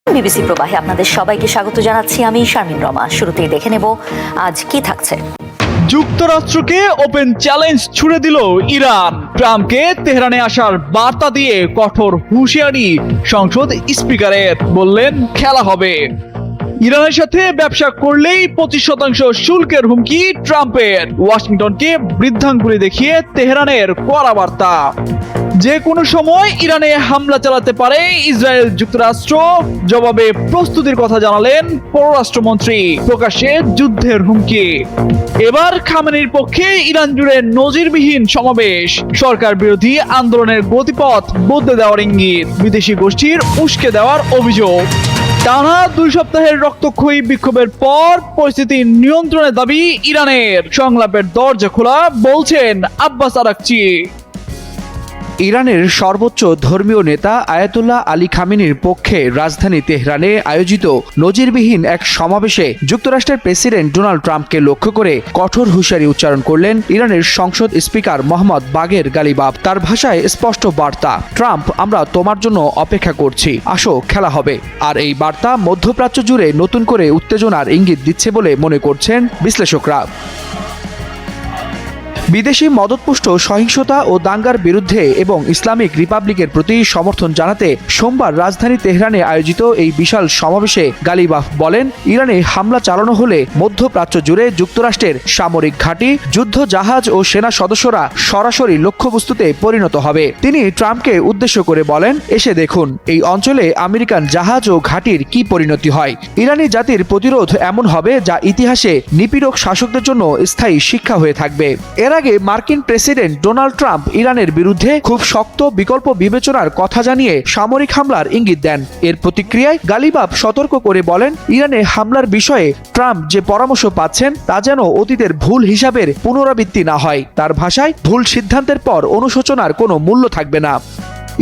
BBC প্রবাহে আপনাদের সবাইকে স্বাগত জানাচ্ছি। আমি শারমিন রমা। শুরুতেই দেখে নেব আজ কি থাকছে। যুক্তরাষ্ট্রকে ওপেন চ্যালেঞ্জ ছুড়ে দিল ইরান। ট্রাম্পকে তেহরানে আসার বার্তা দিয়ে কঠোর হুঁশিয়ারি সংসদ স্পিকারের, বললেন খেলা হবে। ইরানের সাথে ব্যবসা করলেই 25% শুল্কের হুমকি ট্রাম্পের। ওয়াশিংটনকে বৃদ্ধাঙ্গুলি দেখিয়ে তেহরানের কড়া বার্তা। যে কোনো সময় ইরানে হামলা চালাতে পারে ইসরায়েল। যুক্তরাষ্ট্র জবাবে প্রস্তুতির কথা জানালেন পররাষ্ট্রমন্ত্রী। প্রকাশ্যে যুদ্ধের হুমকি। এবার খামেনির পক্ষে ইরান জুড়ে নজিরবিহীন সমাবেশ। সরকার বিরোধী আন্দোলনের গতিপথ বদলে দেওয়ার ইঙ্গিত। বিদেশি গোষ্ঠীর উস্কে দেওয়ার অভিযোগ। টানা 2 সপ্তাহের রক্তক্ষয়ী বিক্ষোভের পর পরিস্থিতি নিয়ন্ত্রণের দাবি ইরানের। সংলাপের দরজা খোলা, বলছেন আব্বাস আরাকচি। ইরানের সর্বোচ্চ ধর্মীয় নেতা আয়াতুল্লাহ আলী খামেনির পক্ষে রাজধানী তেহরানে আয়োজিত নজিরবিহীন এক সমাবেশে যুক্তরাষ্ট্রের প্রেসিডেন্ট ডোনাল্ড ট্রাম্পকে লক্ষ্য করে কঠোর হুঁশিয়ারি উচ্চারণ করলেন ইরানের সংসদ স্পিকার মোহাম্মদ বাগের গালিবাফ। তার ভাষায় স্পষ্ট বার্তা, ট্রাম্প, আমরা তোমার জন্য অপেক্ষা করছি, আসো খেলা হবে। আর এই বার্তা মধ্যপ্রাচ্য জুড়ে নতুন করে উত্তেজনার ইঙ্গিত দিচ্ছে বলে মনে করছেন বিশ্লেষকরা। বিদেশি মদতপুষ্ট সহিংসতা ও দাঙ্গার বিরুদ্ধে এবং ইসলামিক রিপাবলিকের প্রতি সমর্থন জানাতে সোমবার রাজধানী তেহরানে আয়োজিত এই বিশাল সমাবেশে গালিবাফ বলেন, ইরানে হামলা চালানো হলে মধ্যপ্রাচ্য জুড়ে যুক্তরাষ্ট্রের সামরিক ঘাঁটি, যুদ্ধ জাহাজ ও সেনা সদস্যরা সরাসরি লক্ষ্যবস্তুতে পরিণত হবে। তিনি ট্রাম্পকে উদ্দেশ্য করে বলেন, এসে দেখুন এই অঞ্চলে আমেরিকান জাহাজ ও ঘাঁটির কি পরিণতি হয়। ইরানি জাতির প্রতিরোধ এমন হবে যা ইতিহাসে নিপীড়ক শাসকদের জন্য স্থায়ী শিক্ষা হয়ে থাকবে। এর আগে মার্কিন প্রেসিডেন্ট ডোনাল্ড ট্রাম্প ইরানের বিরুদ্ধে খুব শক্ত বিকল্প বিবেচনার কথা জানিয়ে সামরিক হামলার ইঙ্গিত দেন। এর প্রতিক্রিয়ায় গালিবাফ সতর্ক করে বলেন, ইরানে হামলার বিষয়ে ট্রাম্প যে পরামর্শ পাচ্ছেন তা যেন অতীতের ভুল হিসাবের পুনরাবৃত্তি না হয়। তার ভাষায়, ভুল সিদ্ধান্তের পর অনুশোচনার কোনো মূল্য থাকবে না।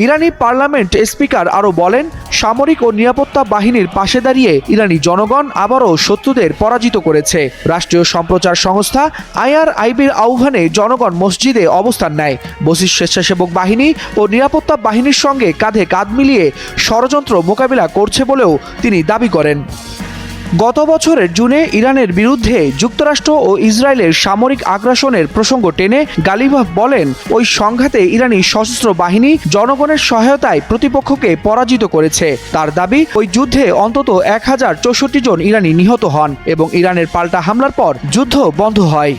ইরানি পার্লামেন্ট স্পিকার আরও বলেন, সামরিক ও নিরাপত্তা বাহিনীর পাশে দাঁড়িয়ে ইরানি জনগণ আবারও শত্রুদের পরাজিত করেছে। রাষ্ট্রীয় সম্প্রচার সংস্থা IRIBর আহ্বানে জনগণ মসজিদে অবস্থান নেয়। বসির স্বেচ্ছাসেবক বাহিনী ও নিরাপত্তা বাহিনীর সঙ্গে কাঁধে কাঁধ মিলিয়ে ষড়যন্ত্র মোকাবিলা করছে বলেও তিনি দাবি করেন। গত বছরের জুনে ইরানের বিরুদ্ধে যুক্তরাষ্ট্র ও ইসরায়েলের সামরিক আগ্রাসনের প্রসঙ্গ টেনে গালিবাফ বলেন, ওই সংঘাতে ইরানি সশস্ত্র বাহিনী জনগণের সহায়তায় প্রতিপক্ষকে পরাজিত করেছে। তার দাবি, ওই যুদ্ধে অন্তত 1064 জন ইরানি নিহত হন এবং ইরানের পাল্টা হামলার পর যুদ্ধ বন্ধ হয়।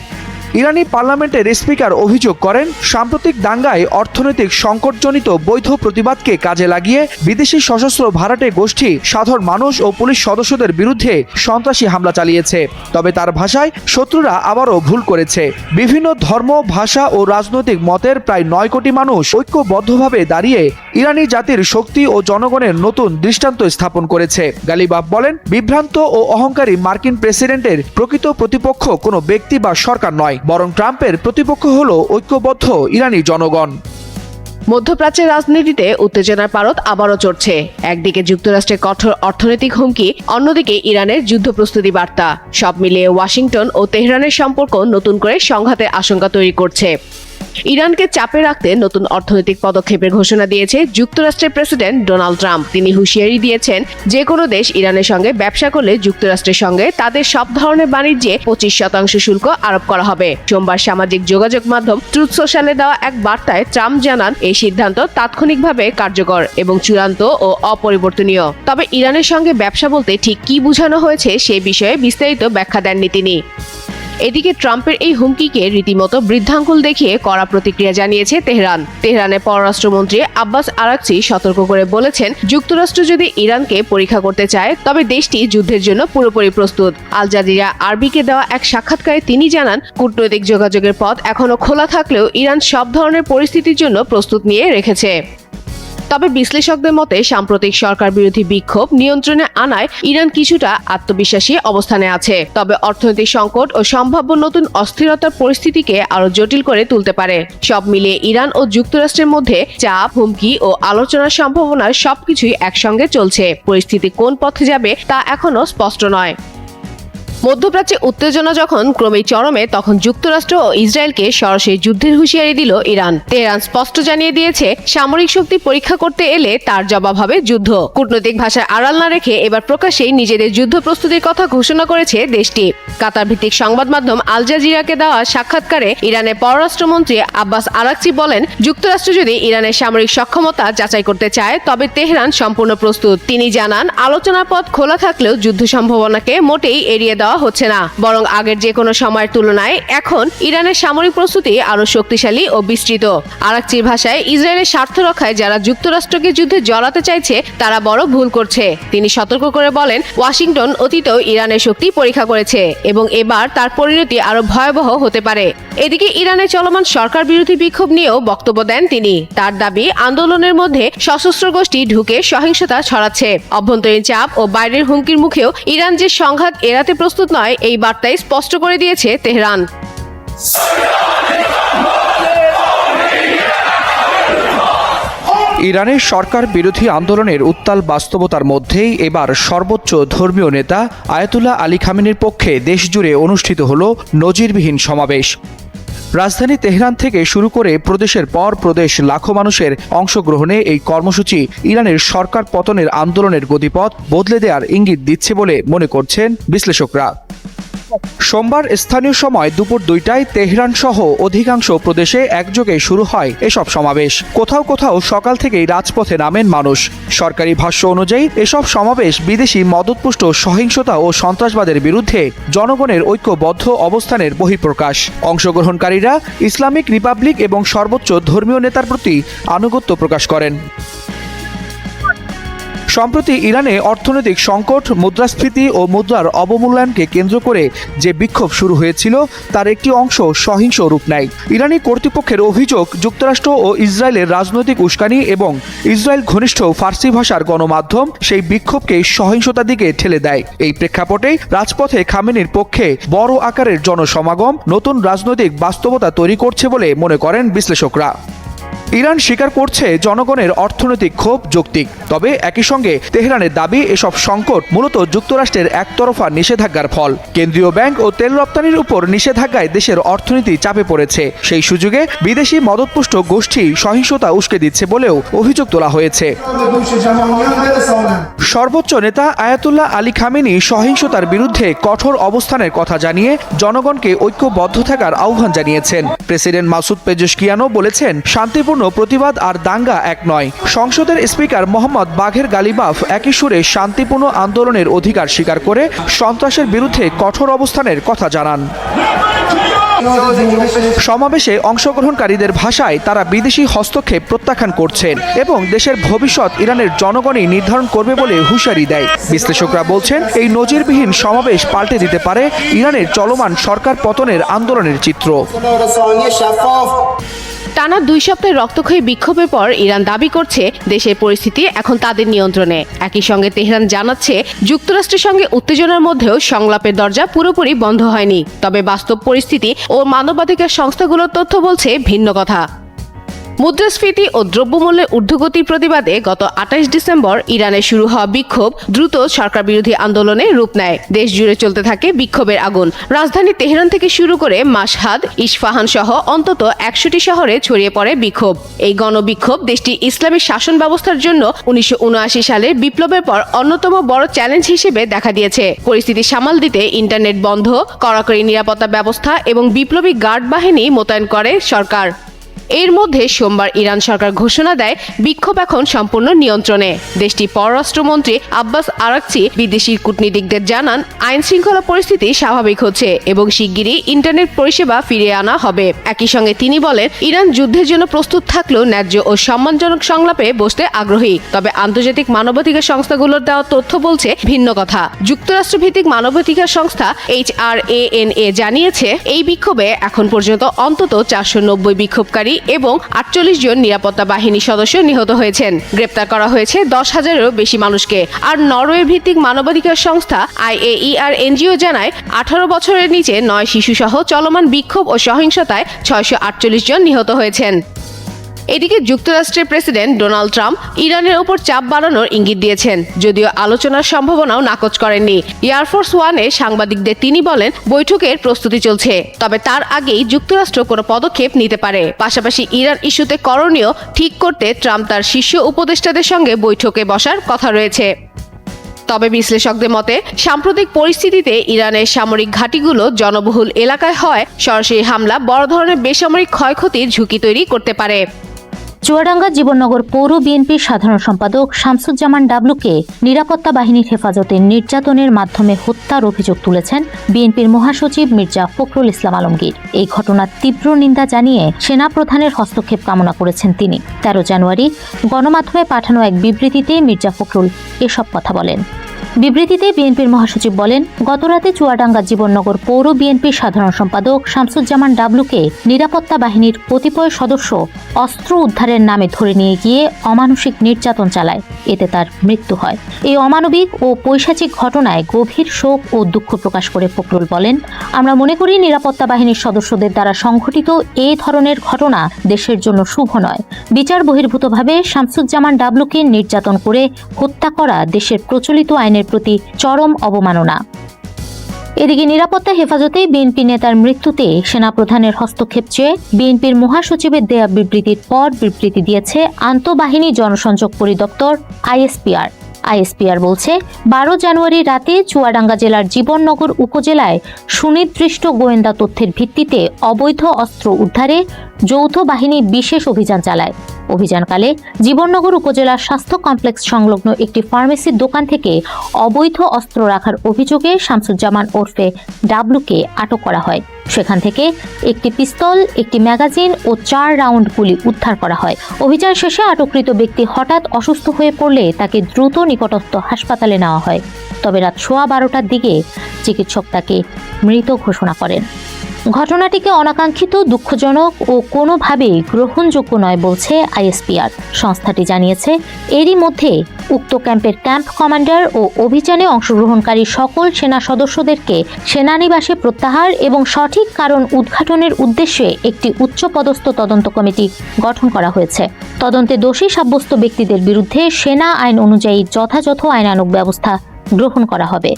ইরানি পার্লামেন্টের স্পিকার অভিযোগ করেন, সাম্প্রতিক দাঙ্গায় অর্থনৈতিক সংকটজনিত বৈধ প্রতিবাদকে কাজে লাগিয়ে বিদেশি সশস্ত্র ভাড়াটে গোষ্ঠী সাধারণ মানুষ ও পুলিশ সদস্যদের বিরুদ্ধে সন্ত্রাসী হামলা চালিয়েছে। তবে তার ভাষায়, শত্রুরা আবারও ভুল করেছে। বিভিন্ন ধর্ম, ভাষা ও রাজনৈতিক মতের প্রায় 9 কোটি মানুষ ঐক্যবদ্ধভাবে দাঁড়িয়ে ইরানি জাতির শক্তি ও জনগণের নতুন দৃষ্টান্ত স্থাপন করেছে। গালিবাফ বলেন, বিভ্রান্ত ও অহংকারী মার্কিন প্রেসিডেন্টের প্রকৃত প্রতিপক্ষ কোনো ব্যক্তি বা সরকার নয়, বরং ট্রাম্পের প্রতিপক্ষ হল ঐক্যবদ্ধ ইরানি জনগণ। মধ্যপ্রাচ্যের রাজনীতিতে উত্তেজনার পারদ আবারও চড়ছে। একদিকে যুক্তরাষ্ট্রের কঠোর অর্থনৈতিক হুমকি, অন্যদিকে ইরানের যুদ্ধ প্রস্তুতি বার্তা। সব মিলিয়ে ওয়াশিংটন ও তেহরানের সম্পর্ক নতুন করে সংঘাতের আশঙ্কা তৈরি করছে। ইরানকে চাপে রাখতে নতুন অর্থনৈতিক পদক্ষেপের ঘোষণা দিয়েছে যুক্তরাষ্ট্রের প্রেসিডেন্ট ডোনাল্ড ট্রাম্প। তিনি হুঁশিয়ারি দিয়েছেন, যে কোনো দেশ ইরানের সঙ্গে ব্যবসা করলে যুক্তরাষ্ট্রের সঙ্গে তাদের সব ধরনের বাণিজ্যে 25% শুল্ক আরোপ করা হবে। সোমবার সামাজিক যোগাযোগ মাধ্যম ট্রুথ সোশ্যালে দেওয়া এক বার্তায় ট্রাম্প জানান, এই সিদ্ধান্ত তাৎক্ষণিকভাবে কার্যকর এবং চূড়ান্ত ও অপরিবর্তনীয়। তবে ইরানের সঙ্গে ব্যবসা বলতে ঠিক কি বোঝানো হয়েছে সে বিষয়ে বিস্তারিত ব্যাখ্যা দেননি তিনি। এদিকে ট্রাম্পের এই হুমকিকে রীতিমতো বৃদ্ধাঙ্গুল দেখিয়ে কড়া প্রতিক্রিয়া জানিয়েছে তেহরান। তেহরানের পররাষ্ট্রমন্ত্রী আব্বাস আরাকচি সতর্ক করে বলেছেন, যুক্তরাষ্ট্র যদি ইরানকে পরীক্ষা করতে চায় তবে দেশটি যুদ্ধের জন্য পুরোপুরি প্রস্তুত। আল জাজিরা আরবিকে দেওয়া এক সাক্ষাৎকারে তিনি জানান, কূটনৈতিক যোগাযোগের পথ এখনো খোলা থাকলেও ইরান সব ধরনের পরিস্থিতির জন্য প্রস্তুত নিয়ে রেখেছে। তবে বিশ্লেষকদের মতে, সাম্প্রতিক সরকার বিরোধী বিক্ষোভ নিয়ন্ত্রণে আনায় ইরান কিছুটা আত্মবিশ্বাসী অবস্থানে আছে। তবে অর্থনৈতিক সংকট ও সম্ভাব্য নতুন অস্থিরতার পরিস্থিতিকে আরো জটিল করে তুলতে পারে। সব মিলিয়ে ইরান ও যুক্তরাষ্ট্রের মধ্যে চাপ, হুমকি ও আলোচনার সম্ভাবনার সবকিছুই একসঙ্গে চলছে। পরিস্থিতি কোন পথে যাবে তা এখনো স্পষ্ট নয়। মধ্যপ্রাচ্যে উত্তেজনা যখন ক্রমেই চরমে, তখন যুক্তরাষ্ট্র ও ইসরায়েলকে সরাসরি যুদ্ধের হুঁশিয়ারি দিল ইরান। তেহরান স্পষ্ট জানিয়ে দিয়েছে, সামরিক শক্তি পরীক্ষা করতে এলে তার জবাব হবে যুদ্ধ। কূটনৈতিক ভাষায় আড়াল না রেখে এবার প্রকাশ্যেই নিজেদের যুদ্ধ প্রস্তুতির কথা ঘোষণা করেছে দেশটি। কাতার ভিত্তিক সংবাদ মাধ্যম আল জাজিরাকে দেওয়া সাক্ষাৎকারে ইরানের পররাষ্ট্রমন্ত্রী আব্বাস আরাকচি বলেন, যুক্তরাষ্ট্র যদি ইরানের সামরিক সক্ষমতা যাচাই করতে চায় তবে তেহরান সম্পূর্ণ প্রস্তুত। তিনি জানান, আলোচনার পথ খোলা থাকলেও যুদ্ধ সম্ভাবনাকে মোটেই এড়িয়ে দেওয়া হচ্ছে না, বরং আগের যে কোনো সময়ের তুলনায় এখন ইরানের সামরিক প্রস্তুতি আরো শক্তিশালী ও বিস্তৃত। আরাকচির ভাষায়, ইসরায়েলের স্বার্থ রক্ষায় যারা যুক্তরাষ্ট্রকে যুদ্ধে জড়াতে চাইছে তারা বড় ভুল করছে। তিনি সতর্ক করে বলেন, ওয়াশিংটন অতীতেও ইরানের শক্তি পরীক্ষা করেছে এবং এবার তার পরিণতি আরো ভয়াবহ হতে পারে। এদিকে ইরানে চলমান সরকার বিরোধী বিক্ষোভ নিয়েও বক্তব্য দেন তিনি। তার দাবি, আন্দোলনের মধ্যে সশস্ত্র গোষ্ঠী ঢুকে সহিংসতা ছড়াচ্ছে। অভ্যন্তরীণ চাপ ও বাইরের হুমকির মুখেও ইরান যে সংঘাত এড়াতে প্রস্তুত নয়, এই বার্তাই স্পষ্ট করে দিয়েছে তেহরান। ইরানের সরকার বিরোধী আন্দোলনের উত্তাল বাস্তবতার মধ্যেই এবার সর্বোচ্চ ধর্মীয় নেতা আয়াতুল্লাহ আলী খামেনির পক্ষে দেশজুড়ে অনুষ্ঠিত হল নজিরবিহীন সমাবেশ। রাজধানী তেহরান থেকে শুরু করে প্রদেশের পর প্রদেশ লাখো মানুষের অংশগ্রহণে এই কর্মসূচি ইরানের সরকার পতনের আন্দোলনের গতিপথ বদলে দেওয়ার ইঙ্গিত দিচ্ছে বলে মনে করছেন বিশ্লেষকরা। সোমবার স্থানীয় সময় দুপুর 2টায় তেহরান সহ অধিকাংশ প্রদেশে একযোগে শুরু হয় এসব সমাবেশ। কোথাও কোথাও সকাল থেকেই রাজপথে নামেন মানুষ। সরকারি ভাষ্য অনুযায়ী এসব সমাবেশ বিদেশি মদতপুষ্ট সহিংসতা ও সন্ত্রাসবাদের বিরুদ্ধে জনগণের ঐক্যবদ্ধ অবস্থানের বহিঃপ্রকাশ। অংশগ্রহণকারীরা ইসলামিক রিপাবলিক এবং সর্বোচ্চ ধর্মীয় নেতার প্রতি আনুগত্য প্রকাশ করেন। সম্প্রতি ইরানে অর্থনৈতিক সংকট, মুদ্রাস্ফীতি ও মুদ্রার অবমূল্যায়নকে কেন্দ্র করে যে বিক্ষোভ শুরু হয়েছিল তার একটি অংশ সহিংস রূপ নেয়। ইরানি কর্তৃপক্ষের অভিযোগ, যুক্তরাষ্ট্র ও ইসরায়েলের রাজনৈতিক উস্কানি এবং ইসরায়েল ঘনিষ্ঠ ফার্সি ভাষার গণমাধ্যম সেই বিক্ষোভকে সহিংসতার দিকে ঠেলে দেয়। এই প্রেক্ষাপটেই রাজপথে খামেনির পক্ষে বড় আকারের জনসমাগম নতুন রাজনৈতিক বাস্তবতা তৈরি করছে বলে মনে করেন বিশ্লেষকরা। ইরান স্বীকার করছে জনগণের অর্থনৈতিক ক্ষোভ যৌক্তিক, তবে একই সঙ্গে তেহরানের দাবি এসব সংকট মূলত যুক্তরাষ্ট্রের একতরফা নিষেধাজ্ঞার ফল। কেন্দ্রীয় ব্যাংক ও তেল রপ্তানির উপর নিষেধাজ্ঞায় দেশের অর্থনীতি চাপে পড়েছে। সেই সুযোগে বিদেশি মদতপুষ্ট গোষ্ঠী সহিংসতা উস্কে দিচ্ছে বলেও অভিযোগ তোলা হয়েছে। সর্বোচ্চ নেতা আয়াতুল্লাহ আলী খামেনি সহিংসতার বিরুদ্ধে কঠোর অবস্থানের কথা জানিয়ে জনগণকে ঐক্যবদ্ধ থাকার আহ্বান জানিয়েছেন। প্রেসিডেন্ট মাসুদ পেজেশকিয়ানও বলেছেন, শান্তিপূর্ণ প্রতিবাদ আর দাঙ্গা এক নয়। সংসদের স্পিকার মোহাম্মদ বাঘের গালিবাফ একই সুরে শান্তিপূর্ণ আন্দোলনের অধিকার স্বীকার করে সন্ত্রাসের বিরুদ্ধে কঠোর অবস্থানের কথা জানান। সমাবেশে অংশগ্রহণকারীদের ভাষায় তারা বিদেশি হস্তক্ষেপ প্রত্যাখ্যান করছেন এবং দেশের ভবিষ্যৎ ইরানের জনগণই নির্ধারণ করবে বলে হুঁশিয়ারি দেয়। বিশ্লেষকরা বলছেন, এই নজিরবিহীন সমাবেশ পাল্টে দিতে পারে ইরানের চলমান সরকার পতনের আন্দোলনের চিত্র। টানা 2 সপ্তাহের রক্তক্ষয়ী বিক্ষোভের পর ইরান দাবি করছে দেশের পরিস্থিতি এখন তাদের নিয়ন্ত্রণে। একই সঙ্গে তেহরান জানাচ্ছে, যুক্তরাষ্ট্রের সঙ্গে উত্তেজনার মধ্যেও সংলাপের দরজা পুরোপুরি বন্ধ হয়নি। তবে বাস্তব পরিস্থিতি ও মানবাধিকার সংস্থাগুলোর তথ্য বলছে ভিন্ন কথা। মুদ্রাস্ফীতি ও দ্রব্যমূল্যের ঊর্ধ্বগতির প্রতিবাদে গত 28 ডিসেম্বর ইরানে শুরু হওয়া বিক্ষোভ দ্রুত সরকার বিরোধী আন্দোলনে রূপ নেয়। দেশ জুড়ে চলতে থাকে বিক্ষোভের আগুন। রাজধানী তেহরান থেকে শুরু করে মাশহাদ, ইস্পাহান সহ অন্তত 100টি শহরে ছড়িয়ে পড়ে বিক্ষোভ। এই গণবিক্ষোভ দেশটির ইসলামিক শাসন ব্যবস্থার জন্য 1979 সালের বিপ্লবের পর অন্যতম বড় চ্যালেঞ্জ হিসেবে দেখা দিয়েছে। পরিস্থিতি সামাল দিতে ইন্টারনেট বন্ধ, কড়াকড়ি নিরাপত্তা ব্যবস্থা এবং বিপ্লবী গার্ড বাহিনী মোতায়েন করে সরকার। এর মধ্যে সোমবার ইরান সরকার ঘোষণা দেয়, বিক্ষোভ এখন সম্পূর্ণ নিয়ন্ত্রণে। দেশটির পররাষ্ট্রমন্ত্রী আব্বাস আরাকচি বিদেশি কূটনীতিকদের জানান, আইন শৃঙ্খলা পরিস্থিতি স্বাভাবিক হচ্ছে এবং শিগগিরই ইন্টারনেট পরিষেবা ফিরিয়ে আনা হবে। একই সঙ্গে তিনি বলেন, ইরান যুদ্ধের জন্য প্রস্তুত থাকলেও ন্যায্য ও সম্মানজনক সংলাপে বসতে আগ্রহী। তবে আন্তর্জাতিক মানবাধিকার সংস্থাগুলোর দেওয়া তথ্য বলছে ভিন্ন কথা। যুক্তরাষ্ট্রভিত্তিক মানবাধিকার সংস্থা HRANA জানিয়েছে, এই বিক্ষোভে এখন পর্যন্ত অন্তত 490 বিক্ষোভকারী এবং 48 জন নিরাপত্তা বাহিনী সদস্য নিহত হয়েছেন। গ্রেপ্তার করা হয়েছে 10,000-এরও বেশি মানুষকে। আর নরওয়ে ভিত্তিক মানবাধিকার সংস্থা IAER NGO জানায়, 18 বছরের নিচে 9 শিশুসহ চলমান বিক্ষোভ ও সহিংসতায় 648 জন নিহত হয়েছেন। এদিকে যুক্তরাষ্ট্রের প্রেসিডেন্ট ডোনাল্ড ট্রাম্প ইরানের উপর চাপ বাড়ানোর ইঙ্গিত দিয়েছেন, যদিও আলোচনার সম্ভাবনাও নাকচ করেননি। এয়ারফোর্স ওয়ানে সাংবাদিকদের তিনি বলেন, বৈঠকের প্রস্তুতি চলছে, তবে তার আগেই যুক্তরাষ্ট্র কোনো পদক্ষেপ নিতে পারে। পাশাপাশি ইরান ইস্যুতে করণীয় ঠিক করতে ট্রাম্প তার শীর্ষ উপদেষ্টাদের সঙ্গে বৈঠকে বসার কথা রয়েছে। তবে বিশ্লেষকদের মতে সাম্প্রতিক পরিস্থিতিতে ইরানের সামরিক ঘাঁটিগুলো জনবহুল এলাকায় হয় সরাসরি হামলা বড় ধরনের বেসামরিক ক্ষয়ক্ষতির ঝুঁকি তৈরি করতে পারে। চুয়াডাঙ্গা জীবননগর পৌর বিএনপির সাধারণ সম্পাদক শামসুজ্জামান ডাবলুকে নিরাপত্তা বাহিনীর হেফাজতে নির্যাতনের মাধ্যমে হত্যার অভিযোগ তুলেছেন বিএনপির মহাসচিব মির্জা ফখরুল ইসলাম আলমগীর। এই ঘটনার তীব্র নিন্দা জানিয়ে সেনাপ্রধানের হস্তক্ষেপ কামনা করেছেন তিনি। 13 জানুয়ারি গণমাধ্যমে পাঠানো এক বিবৃতিতে মির্জা ফখরুল এসব কথা বলেন। বিবৃতিতে বিএনপির মহাসচিব বলেন, গতরাতে চুয়াডাঙ্গা জীবননগর পৌর বিএনপির সাধারণ সম্পাদক শামসুজ্জামান ডাবলুকে নিরাপত্তা বাহিনীর কতিপয় সদস্য অস্ত্র উদ্ধারের নামে ধরে নিয়ে গিয়ে অমানসিক নির্যাতন চালায়। এতে তার মৃত্যু হয়। এই অমানবিক ও পৈশাচিক ঘটনায় গভীর শোক ও দুঃখ প্রকাশ করে ফখরুল বলেন, আমরা মনে করি নিরাপত্তা বাহিনীর সদস্যদের দ্বারা সংঘটিত এই ধরনের ঘটনা দেশের জন্য শুভ নয়। বিচার বহির্ভূতভাবে শামসুজ্জামান ডাবলুকে নির্যাতন করে হত্যা করা দেশের প্রচলিত আইনের প্রতি চরম অবমাননা। এদিকে নিরাপত্তা হেফাজতে বিএনপি নেতার মৃত্যুতে সেনাপ্রধানের হস্তক্ষেপ চেয়ে বিএনপির মহাসচিবের দেয়া বিবৃতির পর বিবৃতি দিয়েছে আন্তঃবাহিনী জনসংযোগ পরিদপ্তর আইএসপিআর বলছে, 12 জানুয়ারি রাতে চুয়াডাঙ্গা জেলার জীবননগর উপজেলায় সুনির্দিষ্ট গোয়েন্দা তথ্যের ভিত্তিতে অবৈধ অস্ত্র উদ্ধারে যৌথ বাহিনী বিশেষ অভিযান চালায়। অভিযানকালে জীবননগর উপজেলার স্বাস্থ্য কমপ্লেক্স সংলগ্ন একটি ফার্মেসির দোকান থেকে অবৈধ অস্ত্র রাখার অভিযোগে শামসুজ্জামান ওরফে ডাবলুকে আটক করা হয়। সেখান থেকে একটি পিস্তল, একটি ম্যাগাজিন ও 4 রাউন্ড গুলি উদ্ধার করা হয়। অভিযান শেষে আটককৃত ব্যক্তি হঠাৎ অসুস্থ হয়ে পড়লে তাকে দ্রুত নিকটস্থ হাসপাতালে নেওয়া হয়। তবে রাত 12:15টার দিকে চিকিৎসক তাকে মৃত ঘোষণা করেন। ঘটনাটিকে অনাকাঙ্ক্ষিত, দুঃখজনক ও কোনোভাবেই গ্রহণযোগ্য নয় বলছে আইএসপিআর। সংস্থাটি জানিয়েছে, এরই মধ্যে উক্ত ক্যাম্পের ক্যাম্প কমান্ডার ও অভিযানে অংশগ্রহণকারী সকল সেনা সদস্যদেরকে সেনানিবাসে প্রত্যাহার এবং সঠিক কারণ উদ্ঘাটনের উদ্দেশ্যে একটি উচ্চপদস্থ তদন্ত কমিটি গঠন করা হয়েছে। তদন্তে দোষী সাব্যস্ত ব্যক্তিদের বিরুদ্ধে সেনা আইন অনুযায়ী যথাযথ আইনানুগ ব্যবস্থা গ্রহণ করা হবে।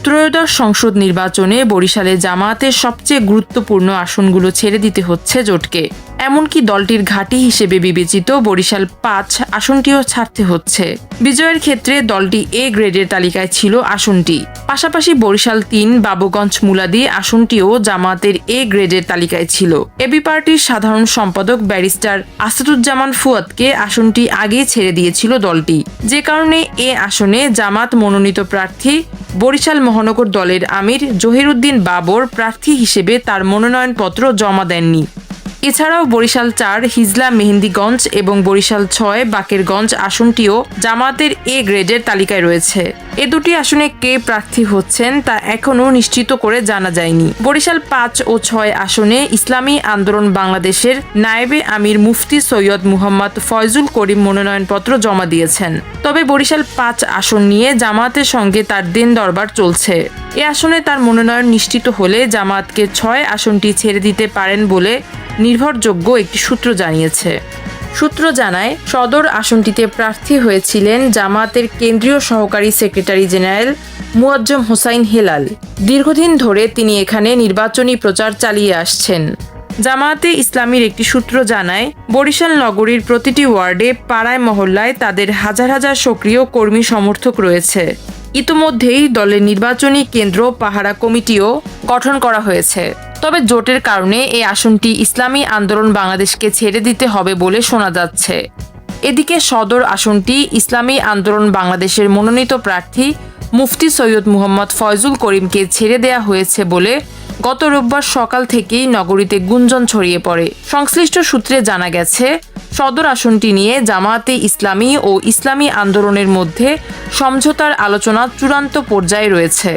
ত্রয়োদশ সংসদ নির্বাচনে বরিশালে জামায়াতের সবচেয়ে গুরুত্বপূর্ণ আসনগুলো ছেড়ে দিতে হচ্ছে জোটকে। এমনকি দলটির ঘাঁটি হিসেবে বিবেচিত বরিশাল 5 আসনটিও ছাড়তে হচ্ছে। বিজয়ের ক্ষেত্রে দলটি এ গ্রেডের তালিকায় ছিল আসনটি। পাশাপাশি বরিশাল 3 বাবুগঞ্জ মুলাদি আসনটিও জামায়াতের এ গ্রেডের তালিকায় ছিল। এবি পার্টির সাধারণ সম্পাদক ব্যারিস্টার আসাদুজ্জামান ফুয়াদকে আসনটি আগেই ছেড়ে দিয়েছিল দলটি, যে কারণে এ আসনে জামাত মনোনীত প্রার্থী বরিশাল মহানগর দলের আমির জহিরুদ্দিন বাবর প্রার্থী হিসেবে তার মনোনয়নপত্র জমা দেননি। এছাড়াও বরিশাল 4 হিজলা মেহেন্দিগঞ্জ এবং বরিশাল 6 বাকেরগঞ্জ আসনটিও জামায়াতের এ গ্রেডের তালিকায় রয়েছে। এ দুটি আসনে কে প্রার্থী হচ্ছেন তা এখনও নিশ্চিত করে জানা যায়নি। বরিশাল 5 ও 6 আসনে ইসলামী আন্দোলন বাংলাদেশের নায়েবে আমির মুফতি সৈয়দ মুহাম্মদ ফয়জুল করিম মনোনয়নপত্র জমা দিয়েছেন। তবে বরিশাল 5 আসন নিয়ে জামায়াতের সঙ্গে তার দিন দরবার চলছে। এ আসনে তার মনোনয়ন নিশ্চিত হলে জামায়াতকে 6 আসনটি ছেড়ে দিতে পারেন বলে নির্ভরযোগ্য একটি সূত্র জানিয়েছে। সূত্র জানায়, সদর আসনটিতে প্রার্থী হয়েছিলেন জামায়াতের কেন্দ্রীয় সহকারী সেক্রেটারি জেনারেল মুয়াজ্জম হোসাইন হেলাল। দীর্ঘদিন ধরে তিনি এখানে নির্বাচনী প্রচার চালিয়ে আসছেন। জামায়াতে ইসলামীর একটি সূত্র জানায়, বরিশাল নগরীর প্রতিটি ওয়ার্ডে, পাড়ায়, মহল্লায় তাদের হাজার হাজার সক্রিয় কর্মী সমর্থক রয়েছে। ইতোমধ্যেই দলের নির্বাচনী কেন্দ্র পাহারা কমিটিও গঠন করা হয়েছে। তবে জোটের কারণে এই আসনটি ইসলামী আন্দোলন বাংলাদেশকে ছেড়ে দিতে হবে বলে শোনা যাচ্ছে। এদিকে সদর আসনটি ইসলামী আন্দোলন বাংলাদেশের মনোনীত প্রার্থী মুফতি সৈয়দ মুহাম্মদ ফয়জুল করিমকে ছেড়ে দেয়া হয়েছে বলে গত রোববার সকাল থেকেই নগরীতে গুঞ্জন ছড়িয়ে পড়ে। সংশ্লিষ্ট সূত্রে জানা গেছে, সদর আসনটি নিয়ে জামায়াতে ইসলামী ও ইসলামী আন্দোলনের মধ্যে সমঝোতার আলোচনা চূড়ান্ত পর্যায়ে রয়েছে।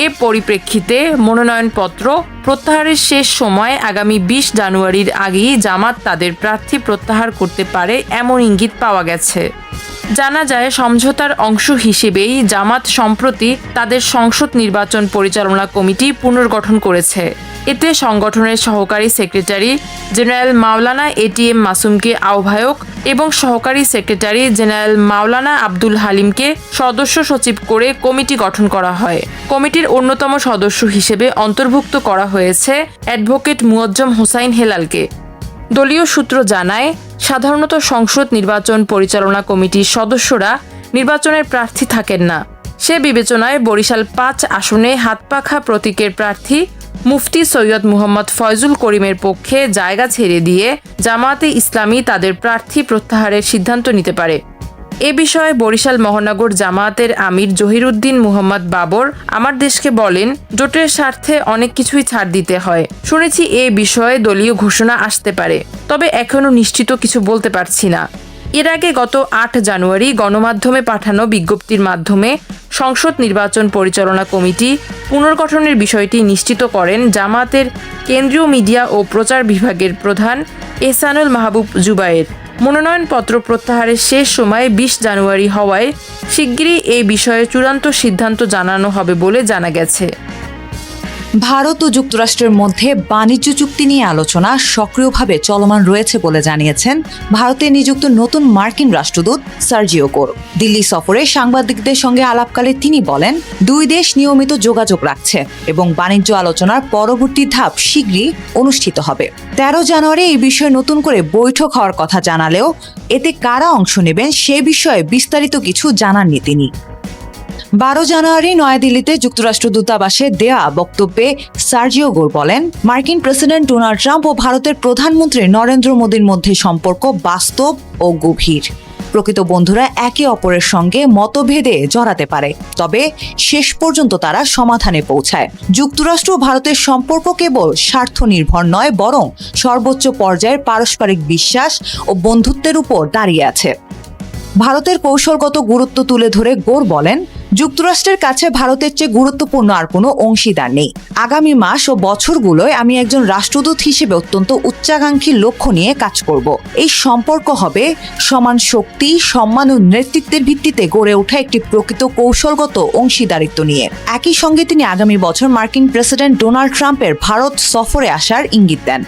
এ পরিপ্রেক্ষিতে মনোনয়নপত্র প্রত্যাহারের শেষ সময় আগামী 20 জানুয়ারির আগেই জামাত তাদের প্রার্থী প্রত্যাহার করতে পারে এমন ইঙ্গিত পাওয়া গেছে। জানা যায়, সমঝোতার অংশ হিসেবেই জামাত সম্প্রতি তাদের সংসদ নির্বাচন পরিচালনা কমিটি পুনর্গঠন করেছে। এতে সংগঠনের সহকারী সেক্রেটারি জেনারেল মাওলানা এটিএম মাসুমকে আহ্বায়ক এবং সহকারী সেক্রেটারি জেনারেল মাওলানা আব্দুল হালিমকে সদস্য সচিব করে কমিটি গঠন করা হয়। কমিটির অন্যতম সদস্য হিসেবে অন্তর্ভুক্ত করা হয়েছে অ্যাডভোকেট মুয়াজ্জম হোসাইন হেলালকে। দলীয় সূত্র জানায়, সাধারণত সংসদ নির্বাচন পরিচালনা কমিটির সদস্যরা নির্বাচনের প্রার্থী থাকেন না। সে বিবেচনায় বরিশাল ৫ আসনে হাতপাখা প্রতীকের প্রার্থী মুফতি সৈয়দ মুহম্মদ ফয়জুল করিমের পক্ষে জায়গা ছেড়ে দিয়ে জামায়াতে ইসলামী তাদের প্রার্থী প্রত্যাহারের সিদ্ধান্ত নিতে পারে। এ বিষয়ে বরিশাল মহানগর জামায়াতের আমির জহিরুদ্দিন মুহাম্মদ বাবর আমার দেশকে বলেন, জোটের স্বার্থে অনেক কিছুই ছাড় দিতে হয়। শুনেছি এ বিষয়ে দলীয় ঘোষণা আসতে পারে, তবে এখনও নিশ্চিত কিছু বলতে পারছি না। এর আগে গত ৮ জানুয়ারি গণমাধ্যমে পাঠানো বিজ্ঞপ্তির মাধ্যমে সংসদ নির্বাচন পরিচালনা কমিটি পুনর্গঠনের বিষয়টি নিশ্চিত করেন জামায়াতের কেন্দ্রীয় মিডিয়া ও প্রচার বিভাগের প্রধান এহসানুল মাহবুব জুবায়ের। মনোনয়নপত্র প্রত্যাহারের শেষ সময় ২০ জানুয়ারি হওয়ায় শিগগিরই এই বিষয়ে চূড়ান্ত সিদ্ধান্ত জানানো হবে বলে জানা গেছে। ভারত ও যুক্তরাষ্ট্রের মধ্যে বাণিজ্য চুক্তি নিয়ে আলোচনা সক্রিয়ভাবে চলমান রয়েছে বলে জানিয়েছেন ভারতে নিযুক্ত নতুন মার্কিন রাষ্ট্রদূত সার্জিও গোর। দিল্লি সফরে সাংবাদিকদের সঙ্গে আলাপকালে তিনি বলেন, দুই দেশ নিয়মিত যোগাযোগ রাখছে এবং বাণিজ্য আলোচনার পরবর্তী ধাপ শীঘ্রই অনুষ্ঠিত হবে। ১৩ জানুয়ারি এই বিষয়ে নতুন করে বৈঠক হওয়ার কথা জানালেও এতে কারা অংশ নেবেন সে বিষয়ে বিস্তারিত কিছু জানাননি তিনি। ১২ জানুয়ারি নয়াদিল্লিতে যুক্তরাষ্ট্র দূতাবাসে দেয়া বক্তব্যে সার্জিও গোর বলেন, মার্কিন প্রেসিডেন্ট ডোনাল্ড ট্রাম্প ও ভারতের প্রধানমন্ত্রী নরেন্দ্র মোদীর মধ্যে সম্পর্ক বাস্তব ও গভীর। প্রকৃত বন্ধুরা একে অপরের সঙ্গে মতভেদে জড়াতে পারে, তবে শেষ পর্যন্ত তারা সমাধানে পৌঁছায়। যুক্তরাষ্ট্র ও ভারতের সম্পর্ক কেবল স্বার্থ নির্ভর নয়, বরং সর্বোচ্চ পর্যায়ের পারস্পরিক বিশ্বাস ও বন্ধুত্বের উপর দাঁড়িয়ে আছে। ভারতের কৌশলগত গুরুত্ব তুলে ধরে গোর বলেন, যুক্তরাষ্ট্রের কাছে ভারতের চেয়ে গুরুত্বপূর্ণ আর কোনো অংশীদার নেই। আগামী মাস ও বছরগুলোয় আমি একজন রাষ্ট্রদূত হিসেবে অত্যন্ত উচ্চাকাঙ্ক্ষী লক্ষ্য নিয়ে কাজ করব। এই সম্পর্ক হবে সমান শক্তি, সম্মান ও নেতৃত্বের ভিত্তিতে গড়ে ওঠা একটি প্রকৃত কৌশলগত অংশীদারিত্ব নিয়ে। একই সঙ্গে তিনি আগামী বছর মার্কিন প্রেসিডেন্ট ডোনাল্ড ট্রাম্পের ভারত সফরে আসার ইঙ্গিত দেন।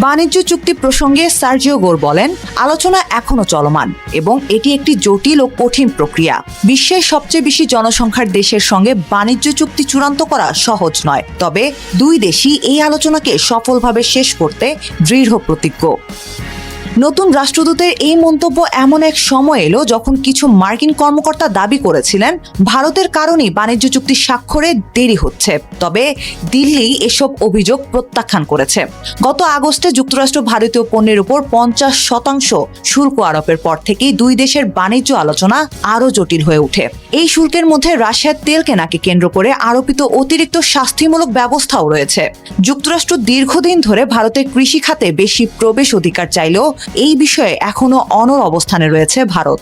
বাণিজ্য চুক্তি প্রসঙ্গে সার্জিও গোর বলেন, আলোচনা এখনো চলমান এবং এটি একটি জটিল ও কঠিন প্রক্রিয়া। বিশ্বের সবচেয়ে বেশি জনসংখ্যার দেশের সঙ্গে বাণিজ্য চুক্তি চূড়ান্ত করা সহজ নয়, তবে দুই দেশই এই আলোচনাকে সফলভাবে শেষ করতে দৃঢ় প্রতিজ্ঞ। নতুন রাষ্ট্রদূতের এই মন্তব্য এমন এক সময় এলো যখন কিছু মার্কিন কর্মকর্তা দাবি করেছিলেন ভারতের কারণেই বাণিজ্য চুক্তি স্বাক্ষরে দেরি হচ্ছে, তবে দিল্লি এসব অভিযোগ প্রত্যাখ্যান করেছে। গত আগস্টে যুক্তরাষ্ট্র ভারতীয় পণ্যের উপর ৫০% শুল্ক আরোপের পর থেকেই দুই দেশের বাণিজ্য আলোচনা আরও জটিল হয়ে ওঠে। এই শুল্কের মধ্যে রাশিয়ার তেল কেনাকে কেন্দ্র করে আরোপিত অতিরিক্ত শাস্তিমূলক ব্যবস্থাও রয়েছে। যুক্তরাষ্ট্র দীর্ঘদিন ধরে ভারতের কৃষি খাতে বেশি প্রবেশ অধিকার চাইলেও এই বিষয়ে এখনো অনড় অবস্থানে রয়েছে ভারত।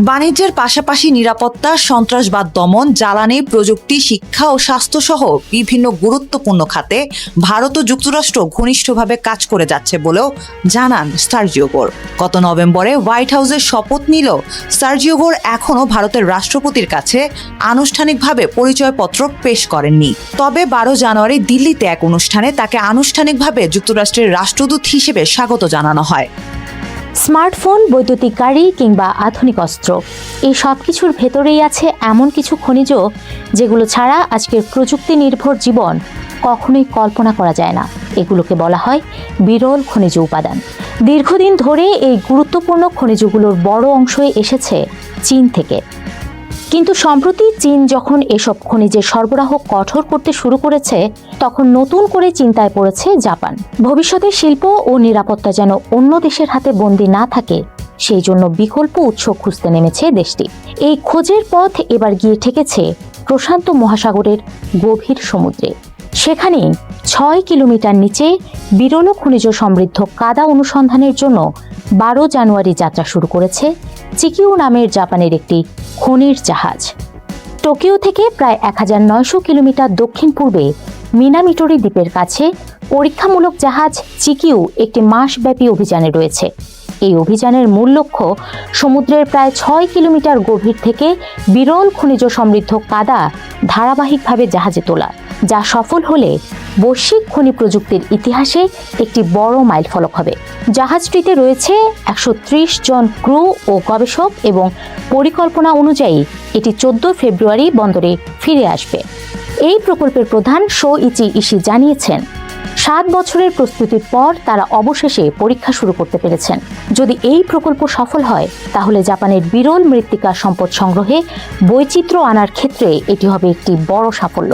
বাণিজ্যের পাশাপাশি নিরাপত্তা, সন্ত্রাসবাদ দমন, জ্বালানি, প্রযুক্তি, শিক্ষা ও স্বাস্থ্যসহ বিভিন্ন গুরুত্বপূর্ণ খাতে ভারত ও যুক্তরাষ্ট্র ঘনিষ্ঠভাবে কাজ করে যাচ্ছে বলেও জানান সার্জিও গোর। গত নভেম্বরে হোয়াইট হাউসের শপথ নিলেও সার্জিও গোর এখনও ভারতের রাষ্ট্রপতির কাছে আনুষ্ঠানিকভাবে পরিচয়পত্র পেশ করেননি। তবে ১২ জানুয়ারি দিল্লিতে এক অনুষ্ঠানে তাকে আনুষ্ঠানিকভাবে যুক্তরাষ্ট্রের রাষ্ট্রদূত হিসেবে স্বাগত জানানো হয়। স্মার্টফোন, বৈদ্যুতিক গাড়ি কিংবা আধুনিক অস্ত্র, এই সব কিছুর ভেতরেই আছে এমন কিছু খনিজ যেগুলো ছাড়া আজকের প্রযুক্তি নির্ভর জীবন কখনোই কল্পনা করা যায় না। এগুলোকে বলা হয় বিরল খনিজ উপাদান। দীর্ঘদিন ধরে এই গুরুত্বপূর্ণ খনিজগুলোর বড় অংশই এসেছে চীন থেকে, কিন্তু সম্প্রতি চীন যখন এসব খনিজের সরবরাহ কঠোর করতে শুরু করেছে, তখন নতুন করে চিন্তায় পড়েছে জাপান। ভবিষ্যতে শিল্প ও নিরাপত্তা যেন অন্য দেশের হাতে বন্দী না থাকে, সেই জন্য বিকল্প উৎস খুঁজতে নেমেছে দেশটি। এই খোঁজের পথ এবার গিয়ে ঠেকেছে প্রশান্ত মহাসাগরের গভীর সমুদ্রে। সেখানেই ৬ কিলোমিটার নিচে বিরল খনিজ সমৃদ্ধ কাদা অনুসন্ধানের জন্য ১২ জানুয়ারি যাত্রা শুরু করেছে চিকিউ নামের জাপানের একটি খনির জাহাজ। টোকিও থেকে প্রায় ১৯০০ কিলোমিটার দক্ষিণ পূর্বে মিনামিটোরি দ্বীপের কাছে পরীক্ষামূলক জাহাজ চিকিউ একটি মাসব্যাপী অভিযানে রয়েছে। এই অভিযানের মূল লক্ষ্য সমুদ্রের প্রায় ৬ কিলোমিটার গভীর থেকে বিরল খনিজ সমৃদ্ধ কাদা ধারাবাহিকভাবে জাহাজে তোলা। যা সফল হলে বৈশ্বিক খনি প্রযুক্তির ইতিহাসে একটি বড় মাইলফলক হবে। জাহাজটিতে রয়েছে 130 জন ক্রু ও গবেষক এবং পরিকল্পনা অনুযায়ী এটি 14 ফেব্রুয়ারি বন্দরে ফিরে আসবে। এই প্রকল্পের প্রধান শোইচি ইশি জানিয়েছেন, 7 বছরের প্রস্তুতির পর তারা অবশেষে পরীক্ষা শুরু করতে পেরেছেন। যদি এই প্রকল্প সফল হয় তাহলে জাপানের বিরল মৃত্তিকা সম্পদ সংগ্রহে বৈচিত্র্য আনার ক্ষেত্রে এটি হবে একটি বড় সাফল্য।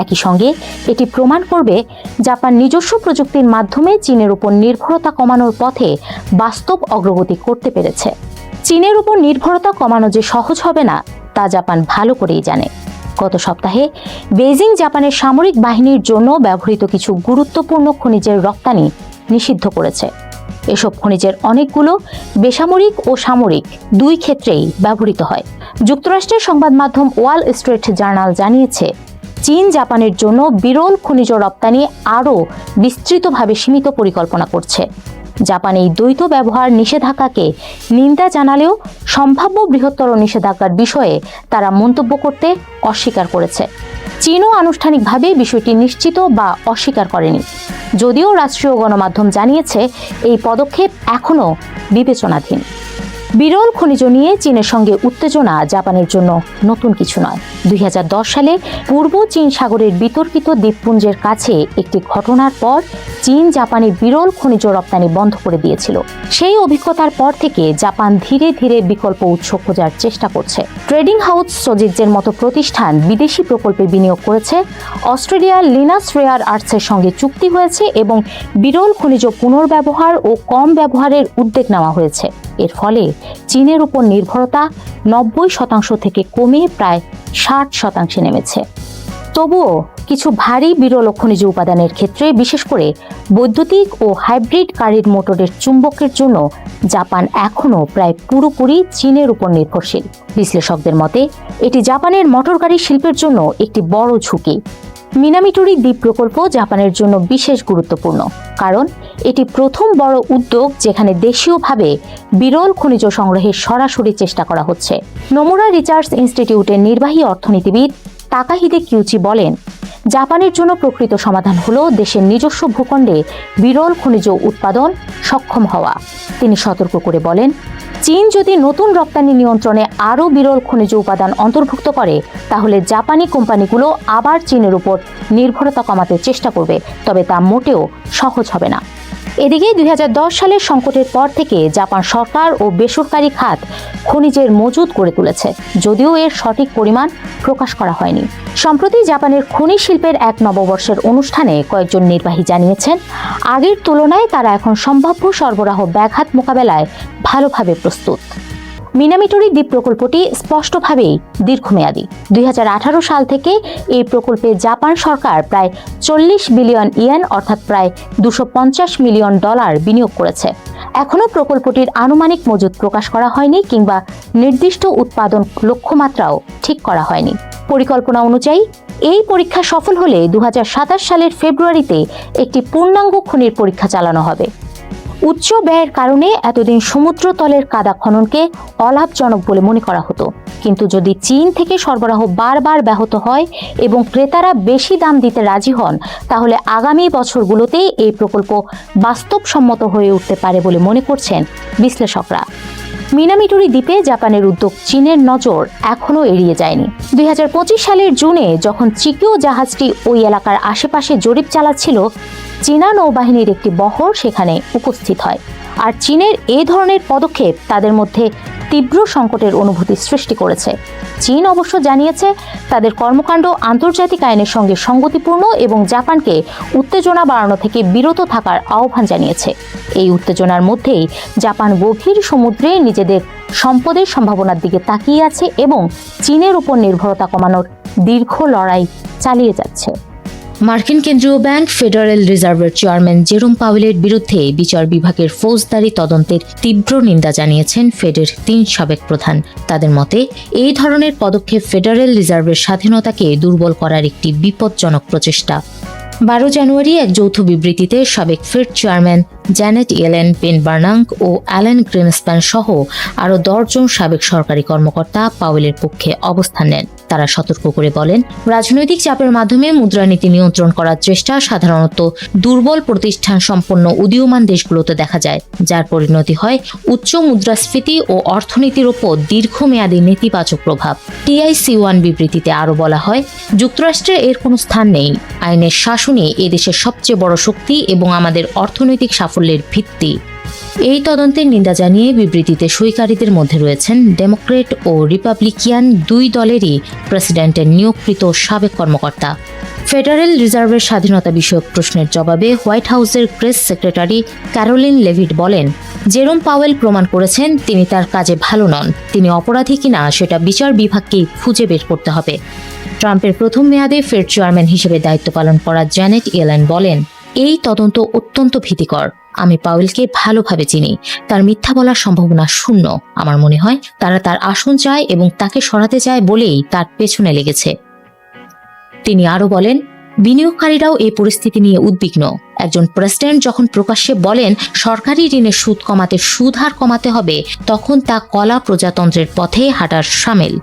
একই সঙ্গে এটি প্রমাণ করবে জাপান নিজস্ব প্রযুক্তির মাধ্যমে চীনের উপর নির্ভরতা কমানোর পথে বাস্তব অগ্রগতি করতে পেরেছে। চীনের উপর নির্ভরতা কমানো যে সহজ হবে না তা জাপান ভালো করেই জানে। গত সপ্তাহে বেইজিং জাপানের সামরিক বাহিনীর জন্য ব্যবহৃত কিছু গুরুত্বপূর্ণ খনিজের রপ্তানি নিষিদ্ধ করেছে। এসব খনিজের অনেকগুলো বেসামরিক ও সামরিক দুই ক্ষেত্রেই ব্যবহৃত হয়। যুক্তরাষ্ট্রের সংবাদ মাধ্যম ওয়াল স্ট্রিট জার্নাল জানিয়েছে, চীন জাপানের জন্য বিরল খনিজ রপ্তানি আরও বিস্তৃতভাবে সীমিত পরিকল্পনা করছে। জাপান এই দ্বৈত ব্যবহার নিষেধাজ্ঞাকে নিন্দা জানালেও সম্ভাব্য বৃহত্তর নিষেধাজ্ঞার বিষয়ে তারা মন্তব্য করতে অস্বীকার করেছে। চীনও আনুষ্ঠানিকভাবে বিষয়টি নিশ্চিত বা অস্বীকার করেনি, যদিও রাষ্ট্রীয় গণমাধ্যম জানিয়েছে এই পদক্ষেপ এখনও বিবেচনাধীন। বিরল খনিজ নিয়ে চীনের সঙ্গে উত্তেজনা জাপানের জন্য নতুন কিছু নয়। 2010 সালে পূর্ব চীন সাগরের বিতর্কিত দ্বীপপুঞ্জের কাছে একটি ঘটনার পর চীন জাপানে বিরল খনিজ রপ্তানি বন্ধ করে দিয়েছিল। সেই অভিজ্ঞতার পর থেকে জাপান ধীরে ধীরে বিকল্প উৎস খোঁজার চেষ্টা করছে। ট্রেডিং হাউস সোজিৎজের মতো প্রতিষ্ঠান বিদেশি প্রকল্পে বিনিয়োগ করেছে, অস্ট্রেলিয়ার লিনাস রেয়ার আর্টসের সঙ্গে চুক্তি হয়েছে এবং বিরল খনিজ পুনর্ব্যবহার ও কম ব্যবহারের উদ্যোগ নেওয়া হয়েছে। এর ফলে চীনের উপর নির্ভরতা 90% থেকে কমে প্রায় 60% নেমেছে। তবুও কিছু ভারী বিরল খনিজ উপাদানের ক্ষেত্রে, বিশেষ করে বৈদ্যুতিক ও হাইব্রিড গাড়ির মোটরের চুম্বকের জন্য জাপান এখনও প্রায় পুরোপুরি চীনের উপর নির্ভরশীল। বিশ্লেষকদের মতে এটি জাপানের মোটরগাড়ি শিল্পের জন্য একটি বড় ঝুঁকি। মিনামিটোরি দ্বীপ প্রকল্প জাপানের জন্য বিশেষ গুরুত্বপূর্ণ, কারণ এটি প্রথম বড় উদ্যোগ যেখানে দেশীয়ভাবে বিরল খনিজ সংগ্রহের সরাসরি চেষ্টা করা হচ্ছে। নোমুরা রিসার্চ ইনস্টিটিউটের নির্বাহী অর্থনীতিবিদ তাকাহিদে কিউচি বলেন, জাপানের জন্য প্রকৃত সমাধান হলো দেশের নিজস্ব ভূখণ্ডে বিরল খনিজ উৎপাদন সক্ষম হওয়া। তিনি সতর্ক করে বলেন, চীন যদি নতুন রপ্তানি নিয়ন্ত্রণে আরও বিরল খনিজ উপাদান অন্তর্ভুক্ত করে তাহলে জাপানি কোম্পানিগুলো আবার চীনের উপর নির্ভরতা কমাতে চেষ্টা করবে, তবে তা মোটেও সহজ হবে না। এদিকে 2010 সালের সংকটের পর থেকে জাপান সরকার ও বেসরকারি খাত খনিজের মজুদ গড়ে তুলেছে, যদিও এর সঠিক পরিমাণ প্রকাশ করা হয়নি। সম্প্রতি জাপানের খনি শিল্পের এক নববর্ষের অনুষ্ঠানে কয়েকজন নির্বাহী জানিয়েছেন, আগের তুলনায় তারা এখন সম্ভাব্য সরবরাহ ব্যাঘাত মোকাবেলায় ভালোভাবে প্রস্তুত। মিনামিটোরি দ্বীপ প্রকল্পটি স্পষ্টভাবেই দীর্ঘমেয়াদী। 2018 সাল থেকে এই প্রকল্পে জাপান সরকার প্রায় 40 বিলিয়ন ইয়েন অর্থাৎ প্রায় $250 মিলিয়ন বিনিয়োগ করেছে। এখনও প্রকল্পটির আনুমানিক মজুদ প্রকাশ করা হয়নি কিংবা নির্দিষ্ট উৎপাদন লক্ষ্যমাত্রাও ঠিক করা হয়নি। পরিকল্পনা অনুযায়ী এই পরীক্ষা সফল হলে 2027 সালের ফেব্রুয়ারিতে একটি পূর্ণাঙ্গ খনির পরীক্ষা চালানো হবে। উচ্চ ব্যয়ের কারণে এতদিন সমুদ্রতলের কাদা খননকে অলাভজনক বলে মনে করা হতো, কিন্তু যদি চীন থেকে সরবরাহ বারবার ব্যাহত হয় এবং ক্রেতারা বেশি দাম দিতে রাজি হন তাহলে আগামী বছরগুলোতে এই প্রকল্প বাস্তবসম্মত হয়ে উঠতে পারে বলে মনে করছেন বিশ্লেষকরা। মিনামিটোরি দ্বীপে জাপানের উদ্যোগ চীনের নজর এখনও এড়িয়ে যায়নি। 2025 সালের জুনে যখন চিকিও জাহাজটি ওই এলাকার আশেপাশে জরিপ চালাচ্ছিল, চীনা নৌবাহিনীর একটি বহর সেখানে উপস্থিত হয়। আর চীনের এই ধরনের পদক্ষেপ তাদের মধ্যে তীব্র সংকটের অনুভূতি সৃষ্টি করেছে। চীন অবশ্য জানিয়েছে তাদের কর্মকাণ্ড আন্তর্জাতিক আইনের সঙ্গে সঙ্গতিপূর্ণ এবং জাপানকে উত্তেজনা বাড়ানো থেকে বিরত থাকার আহ্বান জানিয়েছে। এই উত্তেজনার মধ্যেই জাপান গভীর সমুদ্রে নিজেদের সম্পদের সম্ভাবনার দিকে তাকিয়ে আছে এবং চীনের উপর নির্ভরতা কমানোর দীর্ঘ লড়াই চালিয়ে যাচ্ছে। মার্কিন কেন্দ্রীয় ব্যাংক ফেডারেল রিজার্ভের চেয়ারম্যান জেরোম পাওয়েলের বিরুদ্ধে বিচার বিভাগের ফৌজদারি তদন্তের তীব্র নিন্দা জানিয়েছেন ফেডের 3 সাবেক প্রধান। তাদের মতে এই ধরনের পদক্ষেপ ফেডারেল রিজার্ভের স্বাধীনতাকে দুর্বল করার একটি বিপজ্জনক প্রচেষ্টা। 12 জানুয়ারি এক যৌথ বিবৃতিতে সাবেক Fed chairman Janet Yellen, Ben Bernanke ও অ্যালেন গ্রিনস্প্যান সহ আরও 10 জন সাবেক সরকারি কর্মকর্তা পাওয়েলের পক্ষে অবস্থান নেন। তারা সতর্ক করে বলেন, রাজনৈতিক চাপের মাধ্যমে মুদ্রানীতি নিয়ন্ত্রণ করার চেষ্টা সাধারণত দুর্বল প্রতিষ্ঠান সম্পন্ন উদীয়মান দেশগুলোতে দেখা যায়, যার পরিণতি হয় উচ্চ মুদ্রাস্ফীতি ও অর্থনীতির ওপর দীর্ঘমেয়াদী নেতিবাচক প্রভাব। TIC1 বিবৃতিতে আরও বলা হয়, যুক্তরাষ্ট্রে এর কোনো স্থান নেই। আইনের শাসনই এদেশের সবচেয়ে বড় শক্তি এবং আমাদের অর্থনৈতিক সাফল্যের ভিত্তি। এই তদন্তের নিন্দা জানিয়ে বিবৃতিতে সইকারীদের মধ্যে রয়েছেন ডেমোক্রেট ও রিপাবলিকান দুই দলেরই প্রেসিডেন্টের নিয়োগকৃত সাবেক কর্মকর্তা। ফেডারেল রিজার্ভের স্বাধীনতা বিষয়ক প্রশ্নের জবাবে হোয়াইট হাউসের প্রেস সেক্রেটারি ক্যারোলিন লেভিট বলেন, জেরোম পাওয়েল প্রমাণ করেছেন তিনি তার কাজে ভালো নন। তিনি অপরাধী কিনা সেটা বিচার বিভাগকেই খুঁজে বের করতে হবে। ট্রাম্পের প্রথম মেয়াদে ফেড চেয়ারম্যান হিসেবে দায়িত্ব পালন করা জ্যানেট ইয়েলেন বলেন, এই তদন্ত অত্যন্ত ভীতিকর। আমি পাওয়েলকে ভালোভাবে চিনি। তার মিথ্যা বলার সম্ভাবনা শূন্য। আমার মনে হয় তারা তার আসন চায় এবং তাকে সরাতে চায় বলেই তার পেছনে লেগেছে। তিনি আরও বলেন, বিনিয়োগকারীরাও এই পরিস্থিতি নিয়ে উদ্বিগ্ন। একজন প্রেসিডেন্ট যখন প্রকাশ্যে বলেন সরকারি ঋণের সুদ কমাতে সুদ হার কমাতে হবে, তখন তা কলা প্রজাতন্ত্রের পথে হাঁটার শামিল।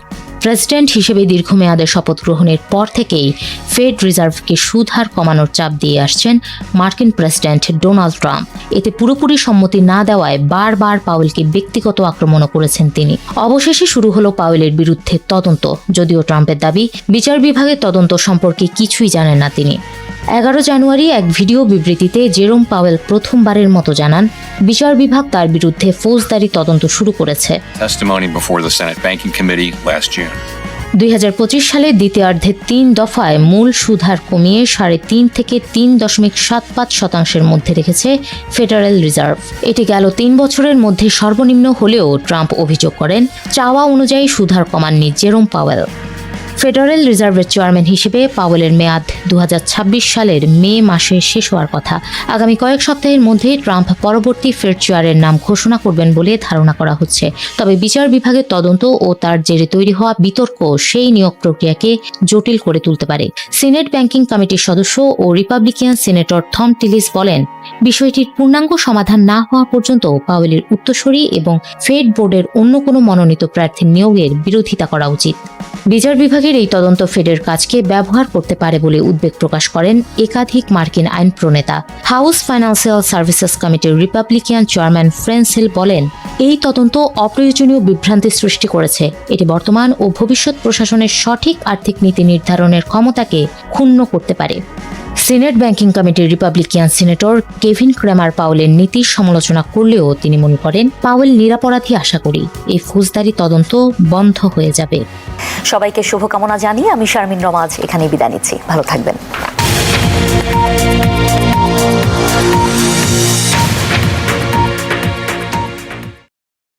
প্রেসিডেন্ট হিসেবে দীর্ঘমেয়াদে শপথ গ্রহণের পর থেকেই ফেড রিজার্ভকে সুদ হার কমানোর চাপ দিয়ে আসছেন মার্কিন প্রেসিডেন্ট ডোনাল্ড ট্রাম্প। এতে পুরোপুরি সম্মতি না দেওয়ায় বারবার পাওয়েলকে ব্যক্তিগত আক্রমণও করেছেন তিনি। অবশেষে শুরু হলো পাওয়েলের বিরুদ্ধে তদন্ত, যদিও ট্রাম্পের দাবি বিচার বিভাগের তদন্ত সম্পর্কে কিছুই জানেন না তিনি। 11 জানুয়ারি এক ভিডিও বিবৃতিতে জেরোম পাওয়েল প্রথমবারের মতো জানান, বিচার বিভাগ তার বিরুদ্ধে ফৌজদারি তদন্ত শুরু করেছে। Testimony before the Senate Banking Committee last June. 2025 সালের দ্বিতীয়ার্ধে 3 দফায় মূল সুদ হার কমিয়ে 3.5 থেকে 3.75% মধ্যে রেখেছে ফেডারেল রিজার্ভ। এটি গেল 3 বছরের মধ্যে সর্বনিম্ন হলেও ট্রাম্প অভিযোগ করেন, চাওয়া অনুযায়ী সুদ হার কমাননি জেরোম পাওয়েল। ফেডারেল রিজার্ভের চেয়ারম্যান হিসেবে পাওয়েলের মেয়াদ 2026 সালের মে মাসে শেষ হওয়ার কথা। আগামী কয়েক সপ্তাহের মধ্যে ট্রাম্প পরবর্তী ফেড চেয়ারের নাম ঘোষণা করবেন বলে ধারণা করা হচ্ছে। তবে বিচার বিভাগের তদন্ত ও তার জেরে তৈরি হওয়া বিতর্ক সেই নিয়োগ প্রক্রিয়াকে জটিল করে তুলতে পারে। সিনেট ব্যাংকিং কমিটির সদস্য ও রিপাবলিকান সিনেটর থম টিলিস বলেন, বিষয়টির পূর্ণাঙ্গ সমাধান না হওয়া পর্যন্ত পাওয়েলের উত্তরসূরি এবং ফেড বোর্ডের অন্য কোনো মনোনীত প্রার্থীর নিয়োগের বিরোধিতা করা উচিত। বিচার বিভাগের এই তদন্ত ফেডের কাজকে ব্যবহার করতে পারে বলে উদ্বেগ প্রকাশ করেন একাধিক মার্কিন আইন প্রণেতা। হাউস ফাইন্যান্সিয়াল সার্ভিসেস কমিটির রিপাবলিকান চেয়ারম্যান ফ্রেন্স হিল বলেন, এই তদন্ত অপ্রয়োজনীয় বিভ্রান্তি সৃষ্টি করেছে। এটি বর্তমান ও ভবিষ্যৎ প্রশাসনের সঠিক আর্থিক নীতি নির্ধারণের ক্ষমতাকে ক্ষুণ্ণ করতে পারে। সিনেট ব্যাংকিং কমিটির রিপাবলিকান সিনেটর কেভিন ক্রেমার পাওয়েলের নীতির সমালোচনা করলেও তিনি মনে করেন পাওয়েল নিরাপরাধী। আশা করি এই ফৌজদারি তদন্ত বন্ধ হয়ে যাবে। সবাইকে শুভকামনা জানিয়ে আমি শারমিন রমাজ এখানেই বিদায় নিচ্ছি। ভালো থাকবেন।